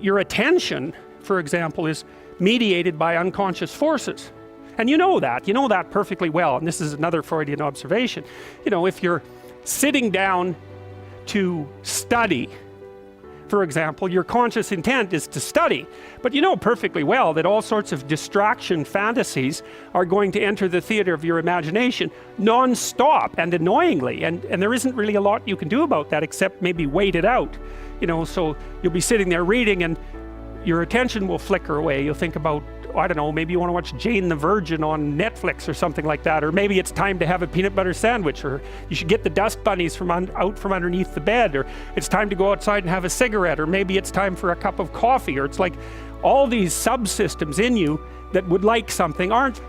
your attention, for example, is mediated by unconscious forces. And you know that perfectly well. And this is another Freudian observation. You know, if you're sitting down to study, for example, your conscious intent is to study, but you know perfectly well that all sorts of distraction fantasies are going to enter the theater of your imagination non-stop and annoyingly, and there isn't really a lot you can do about that except maybe wait it out. You know, so you'll be sitting there reading and your attention will flicker away. You'll think about, I don't know, maybe you want to watch Jane the Virgin on Netflix or something like that, or maybe it's time to have a peanut butter sandwich, or you should get the dust bunnies out from underneath the bed, or it's time to go outside and have a cigarette, or maybe it's time for a cup of coffee, or it's like all these subsystems in you that would like something aren't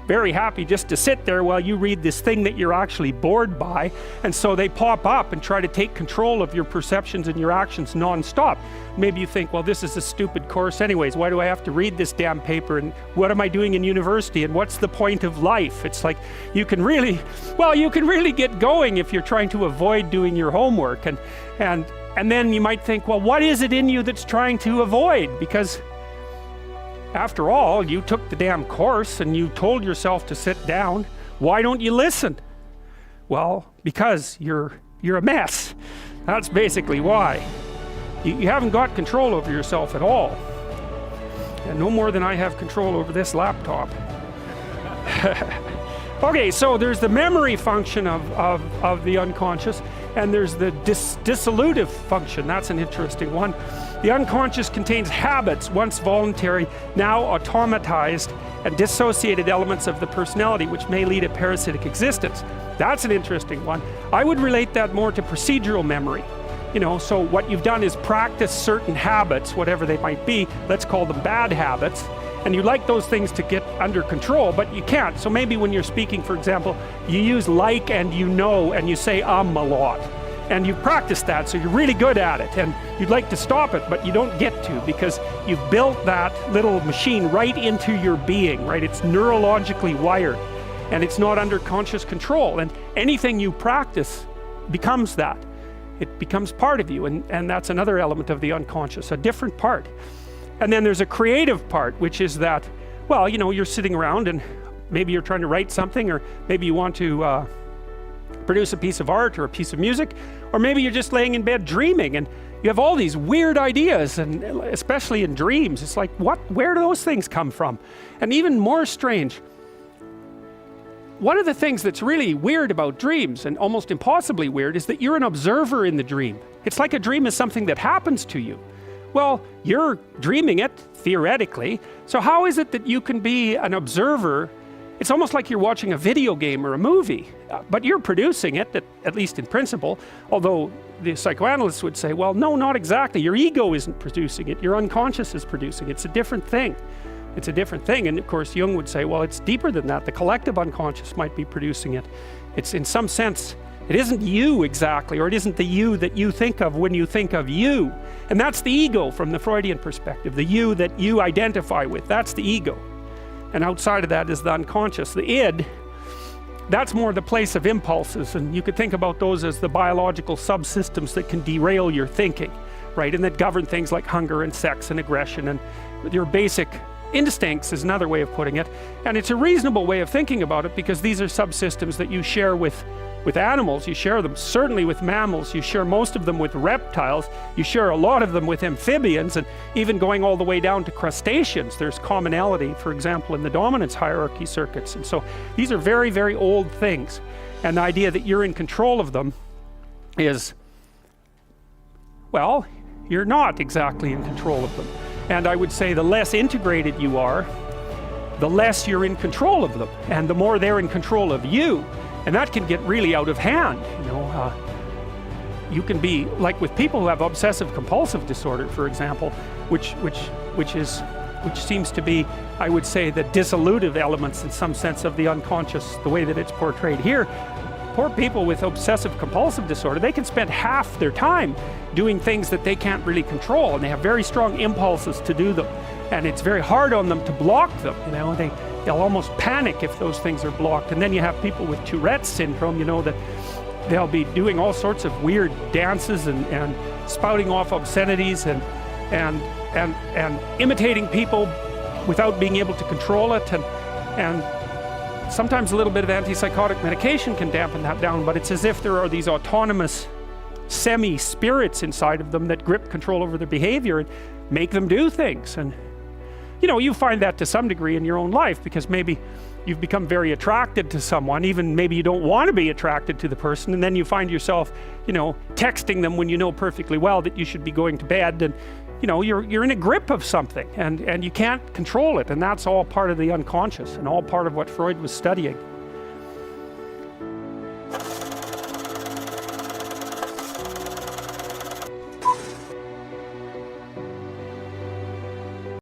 very happy just to sit there while you read this thing that you're actually bored by, and so they pop up and try to take control of your perceptions and your actions non-stop. Maybe you think, well, this is a stupid course anyways, why do I have to read this damn paper, and what am I doing in university, and what's the point of life? It's like you can really get going if you're trying to avoid doing your homework, and then you might think, well, what is it in you that's trying to avoid? Because after all, you took the damn course and you told yourself to sit down. Why don't you listen? Well, because you're a mess. That's basically why. You haven't got control over yourself at all. And no more than I have control over this laptop. Okay, so there's the memory function of the unconscious, and there's the dissolutive function. That's an interesting one. The unconscious contains habits, once voluntary, now automatized and dissociated elements of the personality, which may lead a parasitic existence. That's an interesting one. I would relate that more to procedural memory. You know, so what you've done is practice certain habits, whatever they might be, let's call them bad habits, and you like those things to get under control, but you can't. So maybe when you're speaking, for example, you use like and you know, and you say a lot. And you've practiced that, so you're really good at it, and you'd like to stop it, but you don't get to, because you've built that little machine right into your being, right? It's neurologically wired, and it's not under conscious control, and anything you practice becomes that. It becomes part of you, and that's another element of the unconscious, a different part. And then there's a creative part, which is that, well, you know, you're sitting around and maybe you're trying to write something, or maybe you want to produce a piece of art or a piece of music, or maybe you're just laying in bed dreaming and you have all these weird ideas, and especially in dreams, it's like, where do those things come from? And even more strange, one of the things that's really weird about dreams, and almost impossibly weird, is that you're an observer in the dream. It's like a dream is something that happens to you. Well, you're dreaming it, theoretically, so how is it that you can be an observer? It's almost like you're watching a video game or a movie, but you're producing it, at least in principle, although the psychoanalysts would say, well, no, not exactly. Your ego isn't producing it, your unconscious is producing it. It's a different thing. It's a different thing, and of course Jung would say, well, it's deeper than that. The collective unconscious might be producing it. It's, in some sense, it isn't you exactly, or it isn't the you that you think of when you think of you. And that's the ego from the Freudian perspective, the you that you identify with, that's the ego. And outside of that is the unconscious. The id, that's more the place of impulses, and you could think about those as the biological subsystems that can derail your thinking, right? And that govern things like hunger and sex and aggression, and your basic instincts is another way of putting it. And it's a reasonable way of thinking about it, because these are subsystems that you share with animals. You share them certainly with mammals, you share most of them with reptiles, you share a lot of them with amphibians, and even going all the way down to crustaceans, there's commonality, for example, in the dominance hierarchy circuits. And so these are very, very old things, and the idea that you're in control of them is, well, you're not exactly in control of them. And I would say the less integrated you are, the less you're in control of them, and the more they're in control of you. And that can get really out of hand, you know. You can be, like with people who have obsessive compulsive disorder, for example, which seems to be, I would say, the dissolutive elements in some sense of the unconscious, the way that it's portrayed here. Poor people with obsessive compulsive disorder, they can spend half their time doing things that they can't really control, and they have very strong impulses to do them, and it's very hard on them to block them, you know. They'll almost panic if those things are blocked. And then you have people with Tourette's syndrome, you know, that they'll be doing all sorts of weird dances and spouting off obscenities, and and imitating people without being able to control it, and sometimes a little bit of antipsychotic medication can dampen that down, but it's as if there are these autonomous semi-spirits inside of them that grip control over their behavior and make them do things. And you know, you find that to some degree in your own life, because maybe you've become very attracted to someone, even maybe you don't want to be attracted to the person, and then you find yourself, you know, texting them when you know perfectly well that you should be going to bed, and you know, you're in a grip of something, and you can't control it, and that's all part of the unconscious and all part of what Freud was studying.